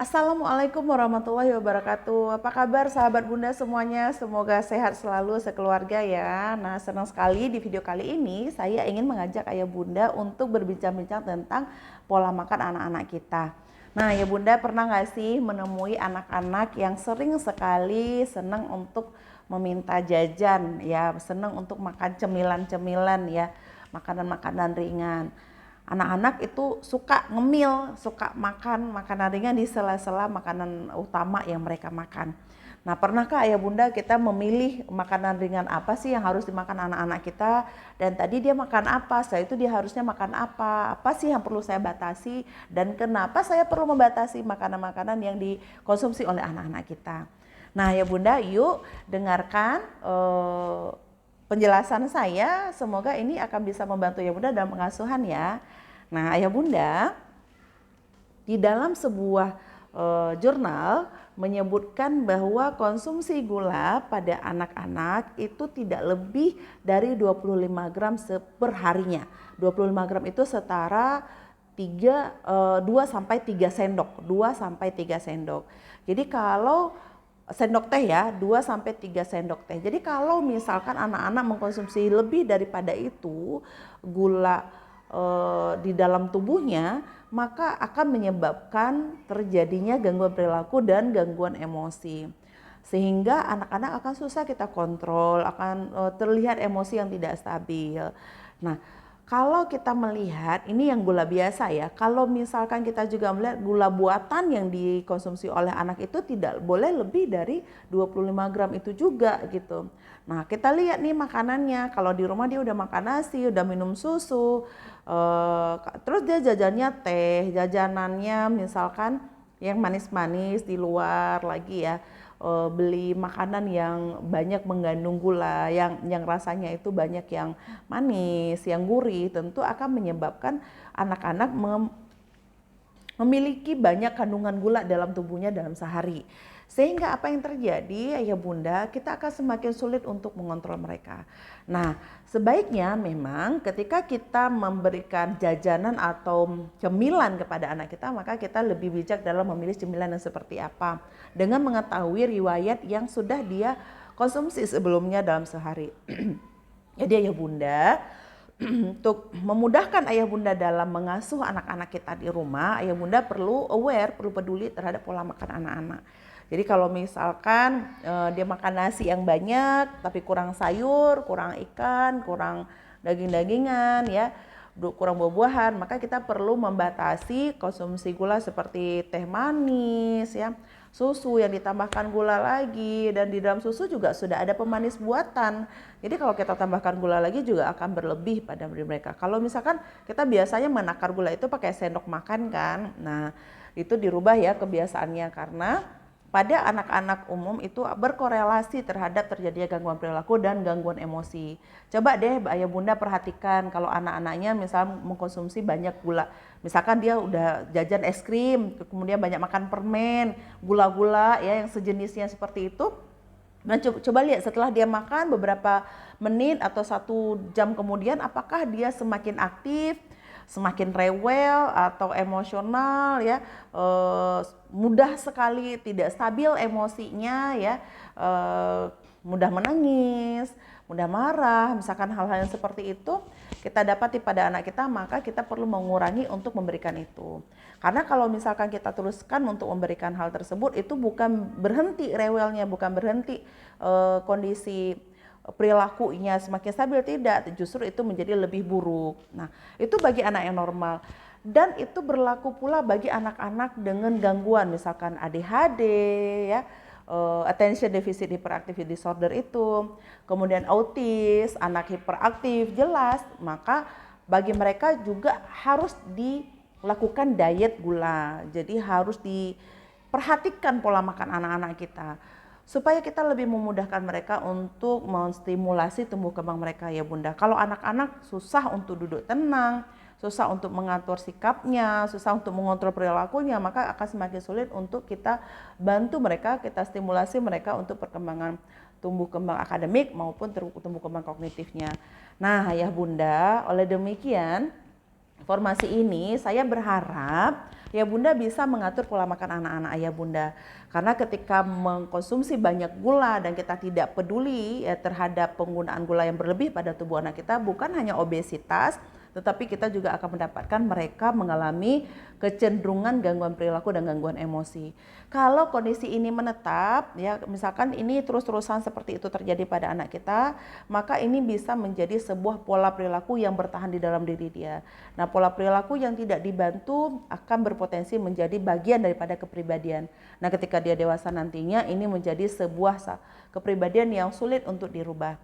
Assalamualaikum warahmatullahi wabarakatuh. Apa kabar sahabat Bunda semuanya? Semoga sehat selalu sekeluarga ya. Nah, senang sekali di video kali ini saya ingin mengajak Ayah Bunda untuk berbincang-bincang tentang pola makan anak-anak kita. Nah, ya Bunda pernah nggak sih menemui anak-anak yang sering sekali senang untuk meminta jajan ya, senang untuk makan cemilan-cemilan ya, makanan-makanan ringan. Anak-anak itu suka ngemil, suka makan makanan ringan di sela-sela makanan utama yang mereka makan. Nah, pernahkah Ayah Bunda kita memilih makanan ringan apa sih yang harus dimakan anak-anak kita? Dan tadi dia makan apa, setelah itu dia harusnya makan apa? Apa sih yang perlu saya batasi? Dan kenapa saya perlu membatasi makanan-makanan yang dikonsumsi oleh anak-anak kita? Nah, Ayah Bunda, yuk dengarkan penjelasan saya, semoga ini akan bisa membantu Ayah Bunda dalam pengasuhan ya. Nah, Ayah Bunda, di dalam sebuah jurnal menyebutkan bahwa konsumsi gula pada anak-anak itu tidak lebih dari 25 gram per harinya. 25 gram itu setara 2 sampai 3 sendok, 2 sampai 3 sendok. Jadi kalau sendok teh ya, 2 sampai 3 sendok teh. Jadi kalau misalkan anak-anak mengkonsumsi lebih daripada itu gula di dalam tubuhnya, maka akan menyebabkan terjadinya gangguan perilaku dan gangguan emosi. Sehingga anak-anak akan susah kita kontrol, akan terlihat emosi yang tidak stabil. Nah, kalau kita melihat ini yang gula biasa ya, kalau misalkan kita juga melihat gula buatan yang dikonsumsi oleh anak itu tidak boleh lebih dari 25 gram itu juga gitu. Nah, kita lihat nih makanannya, kalau di rumah dia udah makan nasi, udah minum susu, terus dia jajannya teh, jajanannya misalkan yang manis-manis di luar lagi ya, beli makanan yang banyak mengandung gula, yang rasanya itu banyak yang manis, yang gurih, tentu akan menyebabkan anak-anak memiliki banyak kandungan gula dalam tubuhnya dalam sehari. Sehingga apa yang terjadi, Ayah Bunda, kita akan semakin sulit untuk mengontrol mereka. Nah, sebaiknya memang ketika kita memberikan jajanan atau cemilan kepada anak kita, maka kita lebih bijak dalam memilih cemilan yang seperti apa. Dengan mengetahui riwayat yang sudah dia konsumsi sebelumnya dalam sehari. Jadi Ayah Bunda, untuk memudahkan Ayah Bunda dalam mengasuh anak-anak kita di rumah, Ayah Bunda perlu aware, perlu peduli terhadap pola makan anak-anak. Jadi kalau misalkan dia makan nasi yang banyak tapi kurang sayur, kurang ikan, kurang daging-dagingan ya, kurang buah-buahan, maka kita perlu membatasi konsumsi gula seperti teh manis ya, susu yang ditambahkan gula lagi, dan di dalam susu juga sudah ada pemanis buatan. Jadi kalau kita tambahkan gula lagi juga akan berlebih pada diri mereka. Kalau misalkan kita biasanya menakar gula itu pakai sendok makan kan, nah itu dirubah ya kebiasaannya, karena pada anak-anak umum itu berkorelasi terhadap terjadinya gangguan perilaku dan gangguan emosi. Coba deh Ayah Bunda perhatikan kalau anak-anaknya misalnya mengkonsumsi banyak gula. Misalkan dia udah jajan es krim, kemudian banyak makan permen, gula-gula ya yang sejenisnya seperti itu. Nah, coba lihat setelah dia makan beberapa menit atau 1 jam kemudian, apakah dia semakin aktif, semakin rewel atau emosional ya, mudah sekali tidak stabil emosinya ya, mudah menangis, mudah marah, misalkan hal-hal yang seperti itu kita dapati pada anak kita, maka kita perlu mengurangi untuk memberikan itu. Karena kalau misalkan kita teruskan untuk memberikan hal tersebut, itu bukan berhenti rewelnya, bukan berhenti kondisi perilakunya semakin stabil, tidak, justru itu menjadi lebih buruk. Nah, itu bagi anak yang normal. Dan itu berlaku pula bagi anak-anak dengan gangguan, misalkan ADHD ya, attention deficit hyperactivity disorder itu, kemudian autis, anak hiperaktif, jelas, maka bagi mereka juga harus dilakukan diet gula. Jadi harus diperhatikan pola makan anak-anak kita, supaya kita lebih memudahkan mereka untuk menstimulasi tumbuh kembang mereka ya Bunda. Kalau anak-anak susah untuk duduk tenang, susah untuk mengatur sikapnya, susah untuk mengontrol perilakunya, maka akan semakin sulit untuk kita bantu mereka, kita stimulasi mereka untuk perkembangan tumbuh kembang akademik maupun tumbuh kembang kognitifnya. Nah, Ayah Bunda, oleh demikian informasi ini, saya berharap ya Bunda bisa mengatur pola makan anak-anak ayah Bunda. Karena ketika mengkonsumsi banyak gula dan kita tidak peduli ya, terhadap penggunaan gula yang berlebih pada tubuh anak kita, bukan hanya obesitas, tetapi kita juga akan mendapatkan mereka mengalami kecenderungan gangguan perilaku dan gangguan emosi. Kalau kondisi ini menetap, ya misalkan ini terus-terusan seperti itu terjadi pada anak kita, maka ini bisa menjadi sebuah pola perilaku yang bertahan di dalam diri dia. Nah, pola perilaku yang tidak dibantu akan berpotensi menjadi bagian daripada kepribadian. Nah, ketika dia dewasa nantinya, ini menjadi sebuah kepribadian yang sulit untuk dirubah.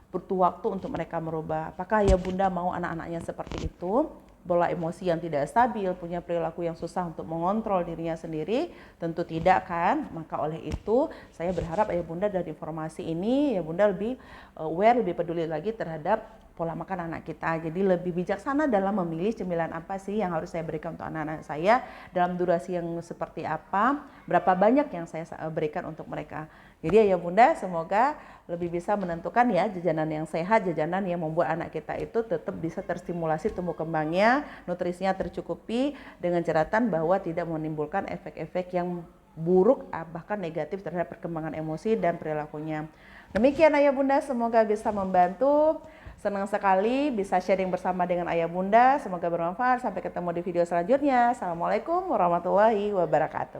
Butuh waktu untuk mereka merubah. Apakah ya Bunda mau anak-anaknya seperti itu? Pola emosi yang tidak stabil, punya perilaku yang susah untuk mengontrol dirinya sendiri? Tentu tidak kan? Maka oleh itu saya berharap ya Bunda dari informasi ini ya Bunda lebih aware, lebih peduli lagi terhadap pola makan anak kita. Jadi lebih bijaksana dalam memilih cemilan apa sih yang harus saya berikan untuk anak-anak saya, dalam durasi yang seperti apa, berapa banyak yang saya berikan untuk mereka. Jadi ya Bunda, semoga lebih bisa menentukan ya jajanan yang sehat, jajanan yang membuat anak kita itu tetap bisa terstimulasi tumbuh kembangnya, nutrisinya tercukupi, dengan catatan bahwa tidak menimbulkan efek-efek yang buruk bahkan negatif terhadap perkembangan emosi dan perilakunya. Demikian Ayah Bunda, semoga bisa membantu. Senang sekali bisa sharing bersama dengan Ayah Bunda, semoga bermanfaat. Sampai ketemu di video selanjutnya. Assalamualaikum warahmatullahi wabarakatuh.